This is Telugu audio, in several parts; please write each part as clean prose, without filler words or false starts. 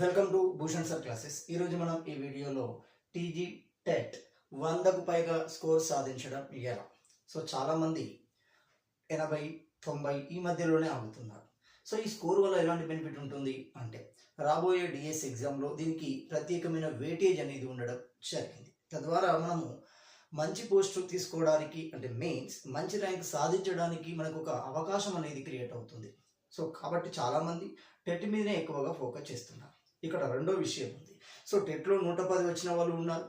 Welcome to Bhushan sir classes. ఈరోజు మనం ఈ వీడియోలో టీజీ టెట్ 100కు పైగా స్కోర్ సాధించడం ఎలా. సో చాలామంది 80, 90 ఈ మధ్యలోనే ఆగుతున్నారు. సో ఈ స్కోర్ వల్ల ఎలాంటి బెనిఫిట్ ఉంటుంది అంటే రాబోయే డిఎస్ ఎగ్జామ్లో దీనికి ప్రత్యేకమైన వెయిటేజ్ అనేది ఉండడం జరిగింది. తద్వారా మనము మంచి పోస్టు తీసుకోవడానికి అంటే మెయిన్స్ మంచి ర్యాంక్ సాధించడానికి మనకు ఒక అవకాశం అనేది క్రియేట్ అవుతుంది. సో కాబట్టి చాలామంది టెట్ మీదనే ఎక్కువగా ఫోకస్ చేస్తున్నారు. ఇక్కడ రెండో విషయం ఉంది. సో టెట్లో 110 వచ్చిన వాళ్ళు ఉన్నారు.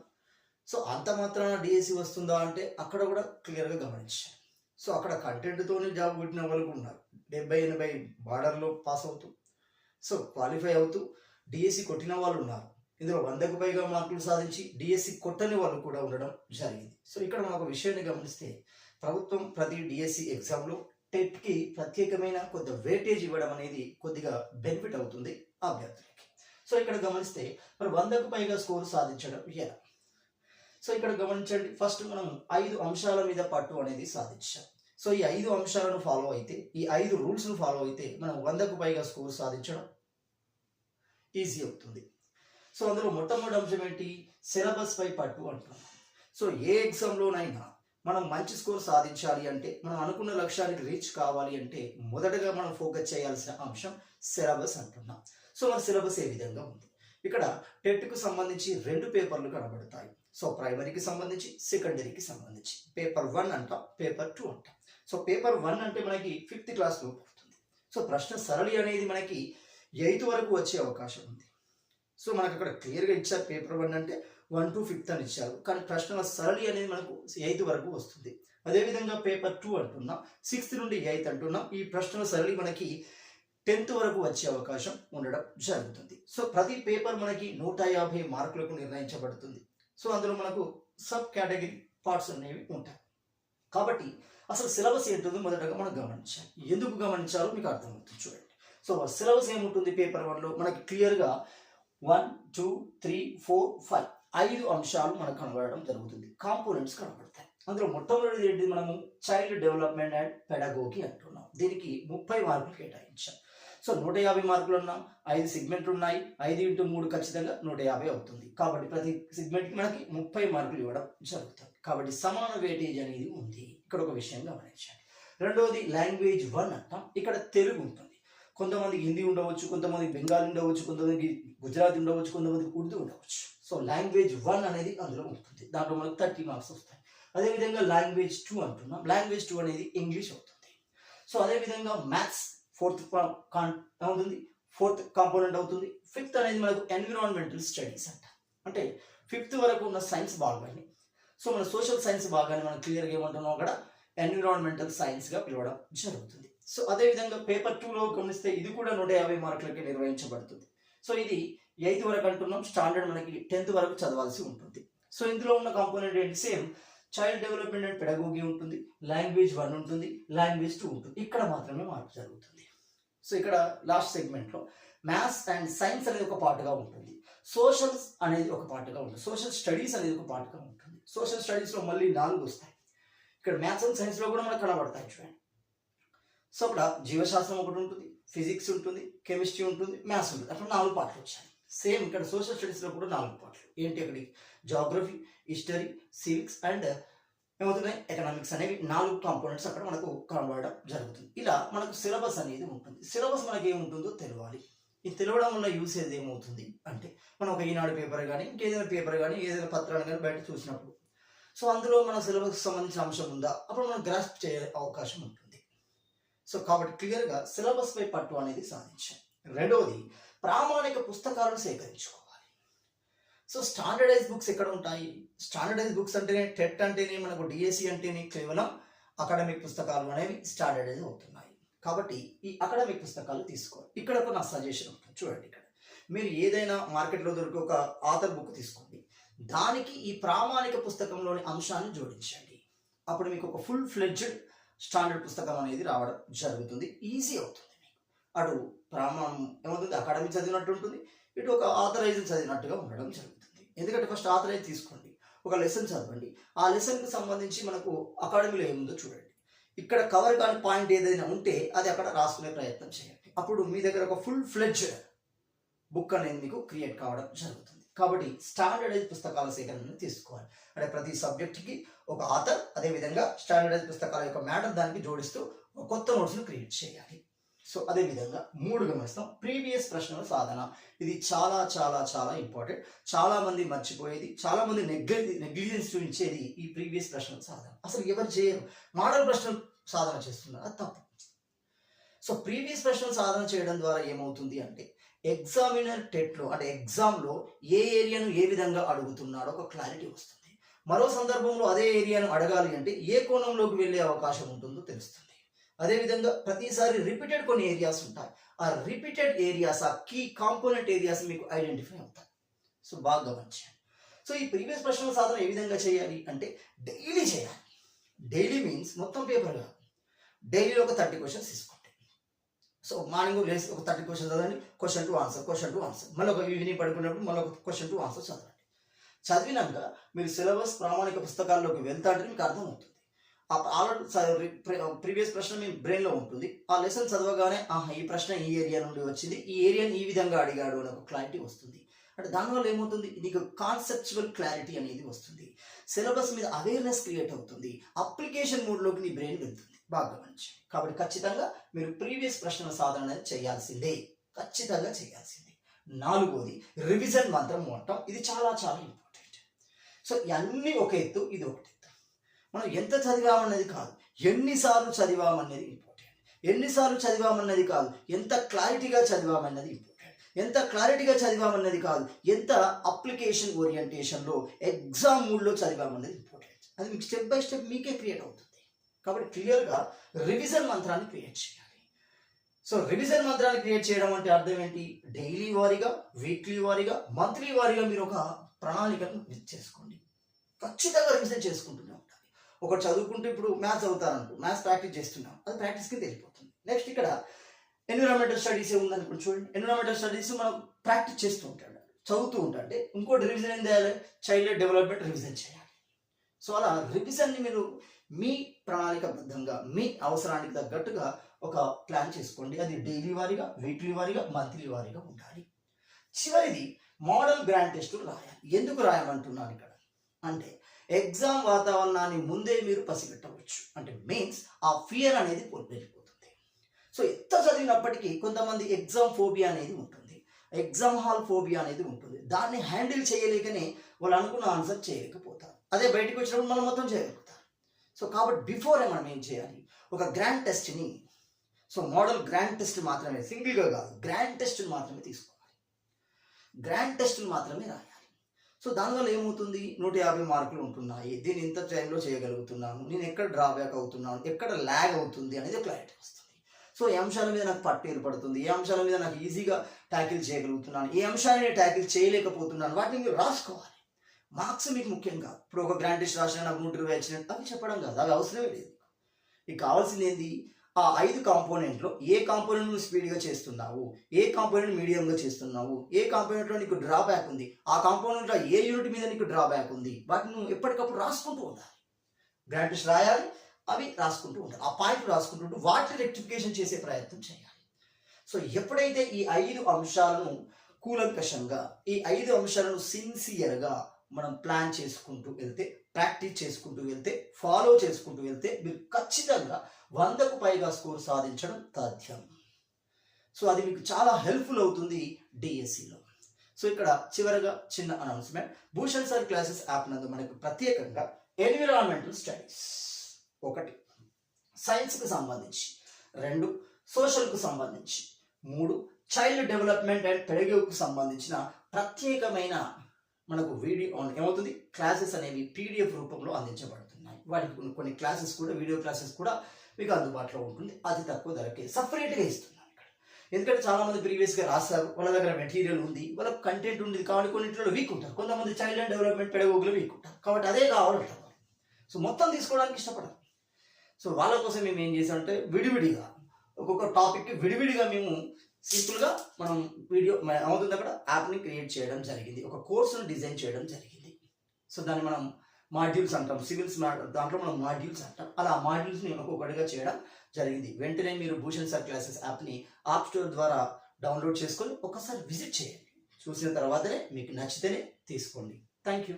సో అంత మాత్రాన డిఎస్సి వస్తుందా అంటే అక్కడ కూడా క్లియర్గా గమనించారు. సో అక్కడ కంటెంట్తోనే జాబ్ కొట్టిన వాళ్ళు ఉన్నారు. 70-80 బార్డర్లో పాస్ అవుతూ సో క్వాలిఫై అవుతూ డిఎస్సి కొట్టిన వాళ్ళు ఉన్నారు. ఇందులో 100కు పైగా మార్కులు సాధించి డిఎస్సి కొట్టని వాళ్ళు కూడా ఉండడం జరిగింది. సో ఇక్కడ మనం ఒక విషయాన్ని గమనిస్తే ప్రభుత్వం ప్రతి డిఎస్సి ఎగ్జామ్లో టెట్కి ప్రత్యేకమైన కొద్ది వెయిటేజ్ ఇవ్వడం అనేది కొద్దిగా బెనిఫిట్ అవుతుంది అభ్యర్థులకి. సో ఇక్కడ గమనిస్తే మరి 100కు పైగా స్కోర్ సాధించడం ఎలా. సో ఇక్కడ గమనించండి, ఫస్ట్ మనం 5 అంశాల మీద పట్టు అనేది సాధించాం. సో ఈ 5 అంశాలను ఫాలో అయితే, ఈ 5 రూల్స్ను ఫాలో అయితే మనం 100కు పైగా స్కోర్ సాధించడం ఈజీ అవుతుంది. సో అందులో మొట్టమొదటి అంశం ఏంటి, సిలబస్ పై పట్టు అంటున్నాం. సో ఏ ఎగ్జామ్లోనైనా మనం మంచి స్కోర్ సాధించాలి అంటే, మనం అనుకున్న లక్ష్యానికి రీచ్ కావాలి అంటే మొదటగా మనం ఫోకస్ చేయాల్సిన అంశం సిలబస్ అంటున్నాం. సో మన సిలబస్ ఏ విధంగా ఉంది, ఇక్కడ టెట్కు సంబంధించి 2 పేపర్లు కనబడతాయి. సో ప్రైమరీకి సంబంధించి, సెకండరీకి సంబంధించి పేపర్ 1 అంటాం, పేపర్ 2 అంటాం. సో పేపర్ 1 అంటే మనకి 5th క్లాస్లో వస్తుంది. సో ప్రశ్న సరళి అనేది మనకి 8th వరకు వచ్చే అవకాశం ఉంది. సో మనకు అక్కడ క్లియర్గా ఇచ్చారు, పేపర్ 1 అంటే 1 to 5th అని ఇచ్చారు. కానీ ప్రశ్నల సరళి అనేది మనకు 8th వరకు వస్తుంది. అదేవిధంగా పేపర్ 2 అంటున్నాం, 6th నుండి 8th అంటున్నాం. ఈ ప్రశ్నల సరళి మనకి 10th వరకు వచ్చే అవకాశం ఉండడం జరుగుతుంది. సో ప్రతి పేపర్ మనకి 150 మార్కులకు నిర్ణయించబడుతుంది. సో అందులో మనకు సబ్ కేటగిరీ పార్ట్స్ అనేవి ఉంటాయి. కాబట్టి అసలు సిలబస్ ఏంటుందో మొదటగా మనం గమనించాలి. ఎందుకు గమనించాలో మీకు అర్థమవుతుంది చూడండి. సో సిలబస్ ఏముంటుంది పేపర్ 1లో మనకి క్లియర్గా 1, 2, 3, 4, 5 5 అంశాలు మనకు కనబడడం జరుగుతుంది. కాంపోనెంట్స్ కనబడతాయి. అందులో మొట్టమొదటిది ఏంటి, మనము చైల్డ్ డెవలప్మెంట్ అండ్ పెడగోగి అంటున్నాం. దీనికి 30 మార్కులు కేటాయించాం. సో 150 మార్కులు ఉన్నాం, 5 సెగ్మెంట్లు ఉన్నాయి. 5 into 3 ఖచ్చితంగా 150 అవుతుంది. కాబట్టి ప్రతి సెగ్మెంట్కి మనకి 30 మార్కులు ఇవ్వడం జరుగుతుంది. కాబట్టి సమాన వెయిటేజ్ అనేది ఉంది. ఇక్కడ ఒక విషయం గమనించండి. రెండవది లాంగ్వేజ్ 1 అంటాం. ఇక్కడ తెలుగు ఉంటుంది. కొంతమందికి హిందీ ఉండవచ్చు, కొంతమందికి బెంగాలీ ఉండవచ్చు, కొంతమందికి గుజరాతీ ఉండవచ్చు, కొంతమందికి ఉర్దూ ఉండవచ్చు. సో లాంగ్వేజ్ 1 అనేది అందులో ఉంటుంది. దాంట్లో మనకు 30 మార్క్స్ వస్తాయి. అదేవిధంగా లాంగ్వేజ్ 2 అంటున్నాం. లాంగ్వేజ్ 2 అనేది ఇంగ్లీష్ అవుతుంది. సో అదేవిధంగా మ్యాథ్స్ 4th అవుతుంది, 4th కాంపోనెంట్ అవుతుంది. 5th అనేది మనకు ఎన్విరాన్మెంటల్ స్టడీస్ అంట. అంటే 5th వరకు ఉన్న సైన్స్ భాగాన్ని, సో మన సోషల్ సైన్స్ భాగాన్ని మనం క్లియర్గా ఏమంటున్నాం అక్కడ ఎన్విరాన్మెంటల్ సైన్స్గా పిలవడం జరుగుతుంది. సో అదేవిధంగా పేపర్ 2లో గమనిస్తే ఇది కూడా 150 మార్కులకి నిర్వహించబడుతుంది. సో ఇది 8th వరకు అంటున్నాం. స్టాండర్డ్ మనకి 10th వరకు చదవాల్సి ఉంటుంది. సో ఇందులో ఉన్న కాంపోనెంట్ ఏంటి, same child development and pedagogy ఉంటుంది, లాంగ్వేజ్ 1 ఉంటుంది, లాంగ్వేజ్ 2 ఉంటుంది. ఇక్కడ మాత్రమే మార్పు జరుగుతుంది. సో ఇక్కడ లాస్ట్ సెగ్మెంట్లో మ్యాథ్స్ అండ్ సైన్స్ అనేది ఒక పార్ట్గా ఉంటుంది, సోషల్స్ అనేది ఒక పార్ట్గా ఉంటుంది, సోషల్ స్టడీస్ అనేది ఒక పార్ట్గా ఉంటుంది. సోషల్ స్టడీస్లో మళ్ళీ 4 వస్తాయి. ఇక్కడ మ్యాథ్స్ అండ్ సైన్స్లో కూడా మనకు కనబడతాయి చూడండి. సో అక్కడ జీవశాస్త్రం ఒకటి ఉంటుంది, ఫిజిక్స్ ఉంటుంది, కెమిస్ట్రీ ఉంటుంది, మ్యాథ్స్ ఉంటుంది. అట్లా 4 పార్ట్లు వచ్చాయి. సేమ్ ఇక్కడ సోషల్ స్టడీస్లో కూడా 4 పార్ట్లు ఏంటి, అక్కడికి జాగ్రఫీ, హిస్టరీ, సివిక్స్ అండ్ ఏమవుతున్నాయి ఎకనామిక్స్ అనేవి 4 కాంపోనెంట్స్ అక్కడ మనకు కనబడడం జరుగుతుంది. ఇలా మనకు సిలబస్ అనేది ఉంటుంది. సిలబస్ మనకి ఏముంటుందో తెలియాలి. ఈ తెలియడం వల్ల యూసేజ్ ఏమవుతుంది అంటే, మనం ఒక ఈనాడు పేపర్ కానీ ఇంకేదైనా పేపర్ కానీ ఏదైనా పత్రాన్ని కానీ బయట చూసినప్పుడు సో అందులో మన సిలబస్కి సంబంధించిన అంశం ఉందా, అప్పుడు మనం గ్రాస్ప్ చేయ అవకాశం ఉంటుంది. సో కాబట్టి క్లియర్గా సిలబస్ పై పట్టు అనేది సాధించాం. రెండవది ప్రామాణిక పుస్తకాలను సేకరించుకోవాలి. సో స్టాండర్డైజ్ బుక్స్ ఎక్కడ ఉంటాయి, స్టాండర్డైజ్ బుక్స్ అంటేనే టెట్ అంటేనే మనకు డిఎస్సి అంటేనే కేవలం అకాడమిక్ పుస్తకాలు అనేవి స్టాండర్డైజ్ అవుతున్నాయి. కాబట్టి ఈ అకాడమిక్ పుస్తకాలు తీసుకోవాలి. ఇక్కడ ఒక నా సజెషన్ ఉంటుంది చూడండి. ఇక్కడ మీరు ఏదైనా మార్కెట్లో దొరికే ఒక ఆథర్ బుక్ తీసుకోండి, దానికి ఈ ప్రామాణిక పుస్తకంలోని అంశాన్ని జోడించండి. అప్పుడు మీకు ఒక ఫుల్ ఫ్లెడ్జ్డ్ స్టాండర్డ్ పుస్తకం అనేది రావడం జరుగుతుంది. ఈజీ అవుతుంది మీకు. అటు ప్రామాణం ఏమవుతుంది, అకాడమిక్ చదివినట్టు ఉంటుంది, ఇటు ఒక ఆథరైజ్ చదివినట్టుగా ఉండడం జరుగుతుంది. ఎందుకంటే ఫస్ట్ ఆథరైజ్ తీసుకోండి, ఒక లెసన్ చదవండి, ఆ లెసన్కి సంబంధించి మనకు అకాడమీలో ఏముందో చూడండి. ఇక్కడ కవర్ కాని పాయింట్ ఏదైనా ఉంటే అది అక్కడ రాసుకునే ప్రయత్నం చేయండి. అప్పుడు మీ దగ్గర ఒక ఫుల్ ఫ్లెడ్జ్డ్ బుక్ అనేది మీకు క్రియేట్ కావడం జరుగుతుంది. కాబట్టి స్టాండర్డైజ్ పుస్తకాల సేకరణను తీసుకోవాలి. అంటే ప్రతి సబ్జెక్ట్కి ఒక ఆథర్, అదేవిధంగా స్టాండర్డైజ్ పుస్తకాల యొక్క మ్యాటర్ దానికి జోడిస్తూ కొత్త నోట్స్ను క్రియేట్ చేయాలి. సో అదేవిధంగా 3 గమనిస్తాం, ప్రీవియస్ ప్రశ్నల సాధన. ఇది చాలా చాలా చాలా ఇంపార్టెంట్. చాలా మంది మర్చిపోయేది, చాలా మంది నెగ్లిజెన్స్ చూపించేది ఈ ప్రీవియస్ ప్రశ్నల సాధన. అసలు ఎవరు చేయరు, మోడల్ ప్రశ్నలు సాధన చేస్తున్నారు, అది తప్పు. సో ప్రీవియస్ ప్రశ్నలు సాధన చేయడం ద్వారా ఏమవుతుంది అంటే ఎగ్జామినర్ టెట్లో అంటే ఎగ్జామ్లో ఏ ఏరియాను ఏ విధంగా అడుగుతున్నాడో ఒక క్లారిటీ వస్తుంది. మరో సందర్భంలో అదే ఏరియాను అడగాలి అంటే ఏ కోణంలోకి వెళ్ళే అవకాశం ఉంటుందో తెలుస్తుంది. అదేవిధంగా ప్రతిసారి రిపీటెడ్ కొన్ని ఏరియాస్ ఉంటాయి. ఆ రిపీటెడ్ ఏరియాస్, ఆ కీ కాంపోనెంట్ ఏరియాస్ మీకు ఐడెంటిఫై అవుతాయి. సో బాగా గమనించండి. సో ఈ ప్రీవియస్ ప్రశ్నల సాధన ఏ విధంగా చేయాలి అంటే డైలీ చేయాలి. డైలీ మీన్స్ మొత్తం పేపర్ కాదు, డైలీలో ఒక 30 క్వశ్చన్స్ తీసుకోండి. సో మార్నింగ్ లేసి ఒక 30 క్వశ్చన్స్ చదవండి, క్వశ్చన్ టు ఆన్సర్. మళ్ళీ ఒక ఈవినింగ్ పడుకున్నప్పుడు మళ్ళీ ఒక క్వశ్చన్ టు ఆన్సర్ చదవండి. చదివినాక మీరు సిలబస్ ప్రామాణిక పుస్తకాల్లోకి వెళ్తాంటే మీకు అర్థమవుతుంది. ఆల్రెడీ ప్రీవియస్ ప్రశ్న మీ బ్రెయిన్లో ఉంటుంది. ఆ లెసన్ చదవగానే ఈ ప్రశ్న ఈ ఏరియా నుండి వచ్చింది, ఈ ఏరియాని ఈ విధంగా అడిగాడు అని ఒక క్లారిటీ వస్తుంది. అంటే దానివల్ల ఏమవుతుంది, నీకు కాన్సెప్చువల్ క్లారిటీ అనేది వస్తుంది, సిలబస్ మీద అవేర్నెస్ క్రియేట్ అవుతుంది, అప్లికేషన్ మోడ్లోకి నీ బ్రెయిన్ వెళ్తుంది. బాగా గమనించండి. కాబట్టి ఖచ్చితంగా మీరు ప్రీవియస్ ప్రశ్నల సాధన అనేది చేయాల్సిందే, ఖచ్చితంగా చేయాల్సిందే. 4వది రివిజన్ మంత్రం అంటాం. ఇది చాలా చాలా ఇంపార్టెంట్. సో ఇవన్నీ ఒక ఎత్తు, ఇది ఒక ఎత్తు. మనం ఎంత చదివామన్నది కాదు, ఎన్నిసార్లు చదివామన్నది ఇంపార్టెంట్. ఎన్నిసార్లు చదివామన్నది కాదు, ఎంత క్లారిటీగా చదివామన్నది ఇంపార్టెంట్. ఎంత క్లారిటీగా చదివామన్నది కాదు, ఎంత అప్లికేషన్ ఓరియంటేషన్లో ఎగ్జామ్ మూడ్లో చదివామన్నది ఇంపార్టెంట్. అది మీకు స్టెప్ బై స్టెప్ మీకే క్రియేట్ అవుతుంది. కాబట్టి క్లియర్గా రివిజన్ మంత్రాన్ని క్రియేట్ చేయాలి. సో రివిజన్ మంత్రాన్ని క్రియేట్ చేయడం అంటే అర్థం ఏంటి, డైలీ వారీగా, వీక్లీ వారీగా, మంత్లీ వారీగా మీరు ఒక ప్రణాళికను చేసుకోండి. ఖచ్చితంగా రివిజన్ చేసుకుంటూనే ఉండాలి. ఒకటి చదువుకుంటూ ఇప్పుడు మ్యాథ్స్ చదువుతారంటూ మ్యాథ్స్ ప్రాక్టీస్ చేస్తున్నాం, అది ప్రాక్టీస్ కింద వెళ్ళిపోతుంది. నెక్స్ట్ ఇక్కడ ఎన్విరాన్మెంటల్ స్టడీస్ ఏముందనుకోండి, చూడండి. ఎన్విరాన్మెంటల్ స్టడీస్ మనం ప్రాక్టీస్ చేస్తూ ఉంటాడు, చదువుతూ ఉంటాంటే ఇంకోటి రివిజన్ ఏం చేయాలి, చైల్డ్ డెవలప్మెంట్ రివిజన్ చేయాలి. సో అలా రివిజన్ని మీరు మీ ప్రణాళికబద్ధంగా మీ అవసరానికి తగ్గట్టుగా ఒక ప్లాన్ చేసుకోండి. అది డైలీ వారీగా, వీక్లీ వారీగా, మంత్లీ వారీగా ఉండాలి. చివరిది మోడల్ గ్రాండ్ టెస్టులు రాయాలి. ఎందుకు రాయమంటున్నాను ఇక్కడ అంటే ఎగ్జామ్ వాతావరణాన్ని ముందే మీరు పసిగట్టవచ్చు. అంటే మీన్స్ ఆ ఫియర్ అనేది వెళ్ళిపోతుంది. సో ఎంత చదివినప్పటికీ కొంతమంది ఎగ్జామ్ ఫోబియా అనేది ఉంటుంది, ఎగ్జామ్ హాల్ ఫోబియా అనేది ఉంటుంది. దాన్ని హ్యాండిల్ చేయలేకనే వాళ్ళు అనుకున్న ఆన్సర్ చేయలేకపోతారు. అదే బయటకు వచ్చినప్పుడు మనం మొత్తం చేయగలుగుతారు. సో కాబట్టి బిఫోరే మనం ఏం చేయాలి, ఒక గ్రాండ్ టెస్ట్ని, సో మోడల్ గ్రాండ్ టెస్ట్ మాత్రమే, సింగిల్గా కాదు, గ్రాండ్ టెస్ట్ని మాత్రమే తీసుకోవాలి, గ్రాండ్ టెస్ట్ని మాత్రమే రాయాలి. సో దానివల్ల ఏమవుతుంది, 150 మార్కులు ఉంటున్నాయి, దీన్ని ఇంత టైంలో చేయగలుగుతున్నాను, నేను ఎక్కడ డ్రాబ్యాక్ అవుతున్నాను, ఎక్కడ ల్యాగ్ అవుతుంది అనేది క్లారిటీ వస్తుంది. సో ఏ అంశాల మీద నాకు పట్టు ఏర్పడుతుంది, ఏ అంశాల మీద నాకు ఈజీగా ట్యాకిల్ చేయగలుగుతున్నాను, ఏ అంశాన్ని ట్యాకిల్ చేయలేకపోతున్నాను, వాటిని మీరు రాసుకోవాలి. మార్క్స్ మీకు ముఖ్యం కాదు. ఇప్పుడు ఒక గ్రాండ్ టెస్ట్ రాసిన నాకు 120 వచ్చినట్టు అవి చెప్పడం కాదు, అవి అవసరమే లేదు. మీకు కావాల్సింది ఏంది, ఆ 5 కాంపోనెంట్లో ఏ కాంపోనెంట్ నువ్వు స్పీడ్గా చేస్తున్నావు, ఏ కాంపోనెంట్ మీడియంగా చేస్తున్నావు, ఏ కాంపోనెంట్లో నీకు డ్రాబ్యాక్ ఉంది, ఆ కాంపోనెంట్లో ఏ యూనిట్ మీద నీకు డ్రాబ్యాక్ ఉంది, వాటిని నువ్వు ఎప్పటికప్పుడు రాసుకుంటూ ఉండాలి. గ్రాండ్ టెస్ట్ రాయాలి, అవి రాసుకుంటూ ఉండాలి, ఆ పాయింట్ రాసుకుంటూ వాటిని రెక్టిఫికేషన్ చేసే ప్రయత్నం చేయాలి. సో ఎప్పుడైతే ఈ 5 అంశాలను కూలంకషంగా, ఈ 5 అంశాలను సిన్సియర్గా మనం ప్లాన్ చేసుకుంటూ వెళ్తే, ప్రాక్టీస్ చేసుకుంటూ వెళ్తే, ఫాలో చేసుకుంటూ వెళ్తే మీరు ఖచ్చితంగా 100కు పైగా స్కోర్ సాధించడం సాధ్యం. సో అది మీకు చాలా హెల్ప్ఫుల్ అవుతుంది డిఎస్సిలో. సో ఇక్కడ చివరగా చిన్న announcement, Bhushan sir classes app నందు మనకు ప్రత్యేకంగా ఎన్విరాన్మెంటల్ స్టడీస్ 1 సైన్స్కి సంబంధించి, 2 సోషల్కు సంబంధించి, 3 చైల్డ్ డెవలప్మెంట్ అండ్ పెడగోగికి సంబంధించిన ప్రత్యేకమైన మనకు వీడియో ఏమవుతుంది, క్లాసెస్ అనేవి పీడిఎఫ్ రూపంలో అందించబడుతున్నాయి. వాటికి కొన్ని క్లాసెస్ కూడా, వీడియో క్లాసెస్ కూడా మీకు అందుబాటులో ఉంటుంది. అతి తక్కువ ధరకే సపరేట్గా ఇస్తున్నాను ఇక్కడ. ఎందుకంటే చాలామంది ప్రీవియస్గా రాస్తారు, వాళ్ళ దగ్గర మెటీరియల్ ఉంది, వాళ్ళకి కంటెంట్ ఉంది, కాబట్టి కొన్నింటిలో వీక్ ఉంటారు, కొంతమంది చైల్డ్ అండ్ డెవలప్మెంట్ పెడగోగులు వీక్ ఉంటారు, కాబట్టి అదే కావాలంటారు. సో మొత్తం తీసుకోవడానికి ఇష్టపడరు. సో వాళ్ళ కోసం మేము ఏం చేసామంటే విడివిడిగా ఒక్కొక్క టాపిక్కి విడివిడిగా మేము సింపుల్గా మనం వీడియో అవుతుంది అక్కడ యాప్ని క్రియేట్ చేయడం జరిగింది, ఒక కోర్సును డిజైన్ చేయడం జరిగింది. సో దాన్ని మనం మాడ్యూల్స్ అంటాం, సివిల్స్ దాంట్లో మనం మాడ్యూల్స్ అంటాం. అలా ఆ మాడ్యూల్స్ని ఒక్కొక్కటిగా చేయడం జరిగింది. వెంటనే మీరు భూషణ్ సార్ క్లాసెస్ యాప్ని యాప్ స్టోర్ ద్వారా డౌన్లోడ్ చేసుకొని ఒకసారి విజిట్ చేయండి. చూసిన తర్వాతనే మీకు నచ్చితేనే తీసుకోండి. Thank you.